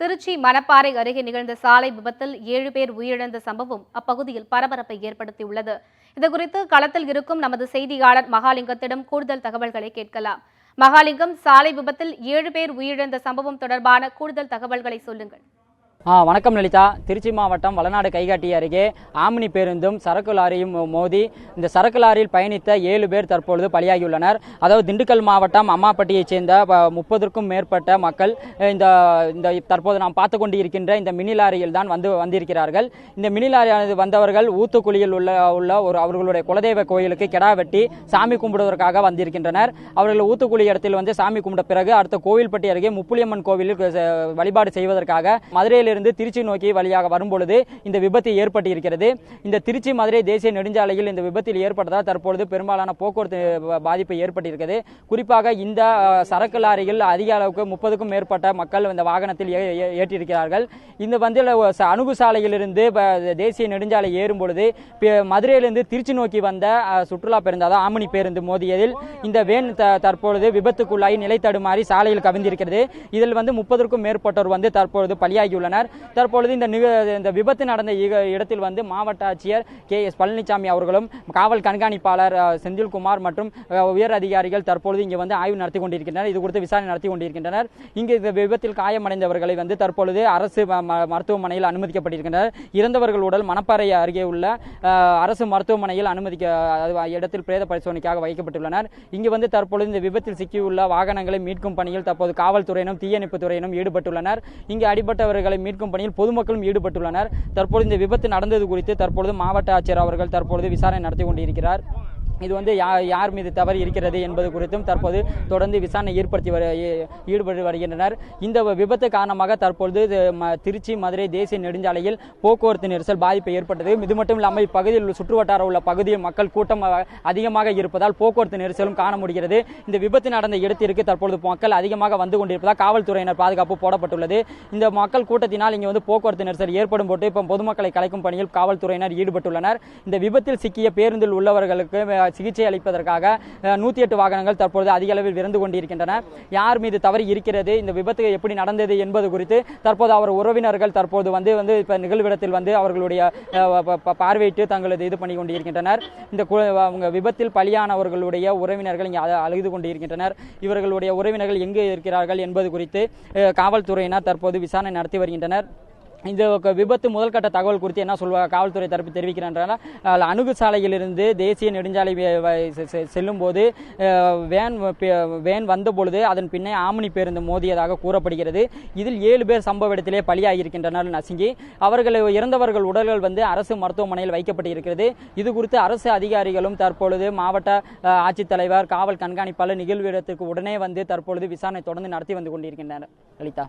திருச்சி மணப்பாறை அருகே நிகழ்ந்த சாலை விபத்தில் 7 பேர் உயிரிழந்த சம்பவம் அப்பகுதியில் பரபரப்பை ஏற்படுத்தியுள்ளது. இதுகுறித்து களத்தில் இருக்கும் நமது செய்தியாளர் மகாலிங்கத்திடம் கூடுதல் தகவல்களை கேட்கலாம். மகாலிங்கம், சாலை விபத்தில் 7 பேர் உயிரிழந்த சம்பவம் தொடர்பான கூடுதல் தகவல்களை சொல்லுங்கள். வணக்கம் லலிதா. திருச்சி மாவட்டம் வளநாடு கைகாட்டி அருகே ஆம்னி பேருந்தும் சரக்கு லாரியும் மோதி இந்த சரக்கு லாரியில் பயணித்த 7 பேர் தற்பொழுது பலியாகியுள்ளனர். அதாவது திண்டுக்கல் மாவட்டம் அம்மாப்பட்டியைச் சேர்ந்த 30க்கும் மேற்பட்ட மக்கள் இந்த தற்போது நாம் பார்த்து கொண்டு இருக்கின்ற இந்த மினி லாரியில் தான் வந்திருக்கிறார்கள். இந்த மினி லாரியானது வந்தவர்கள் ஊத்துக்குளியில் உள்ள ஒரு அவர்களுடைய குலதெய்வ கோயிலுக்கு கிடா வெட்டி சாமி கும்பிடுவதற்காக வந்திருக்கின்றனர். அவர்கள் ஊத்துக்குளி இடத்தில் சாமி கும்பிட்ட பிறகு அடுத்த கோவில்பட்டி அருகே முப்புளியம்மன் கோவிலில் வழிபாடு செய்வதற்காக மதுரையில் இருந்து திருச்சி நோக்கி வழியாக வரும்பொழுது இந்த விபத்து ஏற்பட்டிருக்கிறது. இந்த திருச்சி மதுரை தேசிய நெடுஞ்சாலையில் இந்த விபத்தில் ஏற்பட்டதால் தற்பொழுது பெரும்பாலான போக்குவரத்து பாதிப்பு ஏற்பட்டிருக்கிறது. குறிப்பாக இந்த சரக்கு லாரிகள் அதிக அளவுக்கு 30க்கும் மேற்பட்ட மக்கள் இந்த வாகனத்தில் ஏற்றிருக்கிறார்கள். இந்த அணுகு சாலையிலிருந்து தேசிய நெடுஞ்சாலை ஏறும் பொழுது மதுரையிலிருந்து திருச்சி நோக்கி வந்த சுற்றுலா பேருந்து அதாவது ஆம்னி பேருந்து மோதியதில் இந்த வேன் தற்பொழுது விபத்துக்குள்ளாகி நிலை தடுமாறி சாலையில் கவிழ்ந்திருக்கிறது. இதில் 30க்கும் மேற்பட்டோர் தற்பொழுது பலியாகியுள்ளனர். தற்பொழுது இந்த விபத்து நடந்த இடத்தில் மாவட்ட ஆட்சியர் KS பழனிசாமி அவர்களும் காவல் கண்காணிப்பாளர் செந்தில்குமார் மற்றும் உயர் அதிகாரிகள் தற்பொழுது இங்கு ஆய்வு நடத்தி கொண்டிருக்கின்றனர். இது குறித்து விசாரணை நடத்தி கொண்டிருக்கின்றனர். இங்கு இந்த விபத்தில் காயமடைந்தவர்களை தற்பொழுது அரசு மருத்துவமனையில் அனுமதிக்கப்பட்டிருக்கின்றனர். இறந்தவர்கள் உடல் மணப்பாறை அருகே உள்ள அரசு மருத்துவமனையில் இடத்தில் பிரேத பரிசோதனைக்காக வைக்கப்பட்டுள்ளனர். இங்கு தற்பொழுது இந்த விபத்தில் சிக்கியுள்ள வாகனங்களை மீட்கும் பணியில் தற்போது காவல்துறையினரும் தீயணைப்பு துறையினரும் ஈடுபட்டுள்ளனர். இங்கு அடிபட்டவர்களை மீட்கும் பணியில் பொதுமக்களும் ஈடுபட்டுள்ளனர். தற்பொழுது இந்த விபத்து நடந்தது குறித்து தற்பொழுது மாவட்ட ஆட்சியர் அவர்கள் தற்பொழுது விசாரணை நடத்தி கொண்டிருக்கிறார். இது யார் மீது தவறு இருக்கிறது என்பது குறித்தும் தற்போது தொடர்ந்து விசாரணை ஈடுபட்டு வருகின்றனர். இந்த விபத்து காரணமாக தற்பொழுது திருச்சி மதுரை தேசிய நெடுஞ்சாலையில் போக்குவரத்து நெரிசல் பாதிப்பு ஏற்பட்டது. இது மட்டும் இல்லாமல் இப்பகுதியில் சுற்றுவட்டார உள்ள பகுதியில் மக்கள் கூட்டம் அதிகமாக இருப்பதால் போக்குவரத்து நெரிசலும் காண முடிகிறது. இந்த விபத்து நடந்த இடத்திற்கு தற்பொழுது மக்கள் அதிகமாக வந்து கொண்டிருப்பதால் காவல்துறையினர் பாதுகாப்பு போடப்பட்டுள்ளது. இந்த மக்கள் கூட்டத்தினால் இங்கு போக்குவரத்து நெரிசல் ஏற்படும் போட்டு இப்போ பொதுமக்களை கலைக்கும் பணியில் காவல்துறையினர் ஈடுபட்டுள்ளனர். இந்த விபத்தில் சிக்கிய பேருந்தில் உள்ளவர்களுக்கு சிகிச்சை அளிப்பதற்காக 108 வாகனங்கள் தற்பொழுது அதிக அளவில் விரைந்து கொண்டிருக்கின்றன. யார் மீது தவறு இருக்கிறது, இந்த விபத்து எப்படி நடந்தது என்பது குறித்து தற்போது அவர் உறவினர்கள் தற்போது இப்ப நிகழ்விடத்தில் அவர்களுடைய பார்வையிட்டு தங்களது இது பண்ணி கொண்டிருக்கின்றனர். இந்த விபத்தில் பலியானவர்களுடைய உறவினர்கள் இங்கே அழுது கொண்டிருக்கின்றனர். இவர்களுடைய உறவினர்கள் எங்கு இருக்கிறார்கள் என்பது குறித்து காவல்துறையினர் தற்போது விசாரணை நடத்தி வருகின்றனர். இந்த விபத்து முதல் கட்ட தகவல் குறித்து என்ன சொல்வார் காவல்துறை தரப்பு தெரிவிக்கிறார்கள். அணுகு சாலையிலிருந்து தேசிய நெடுஞ்சாலை செல்லும் போது வேன் வந்த பொழுது அதன் பின்னே ஆம்னி பேருந்து மோதியதாக கூறப்படுகிறது. இதில் 7 பேர் சம்பவ இடத்திலே பலியாகியிருக்கின்றனர் நசுங்கி. அவர்கள் இறந்தவர்கள் உடல்கள் அரசு மருத்துவமனையில் வைக்கப்பட்டிருக்கிறது. இது குறித்து அரசு அதிகாரிகளும் தற்பொழுது மாவட்ட ஆட்சித்தலைவர் காவல் கண்காணிப்பாளர் நிகழ்வு இடத்திற்கு உடனே தற்பொழுது விசாரணை தொடர்ந்து நடத்தி வந்து கொண்டிருக்கின்றனர். லலிதா.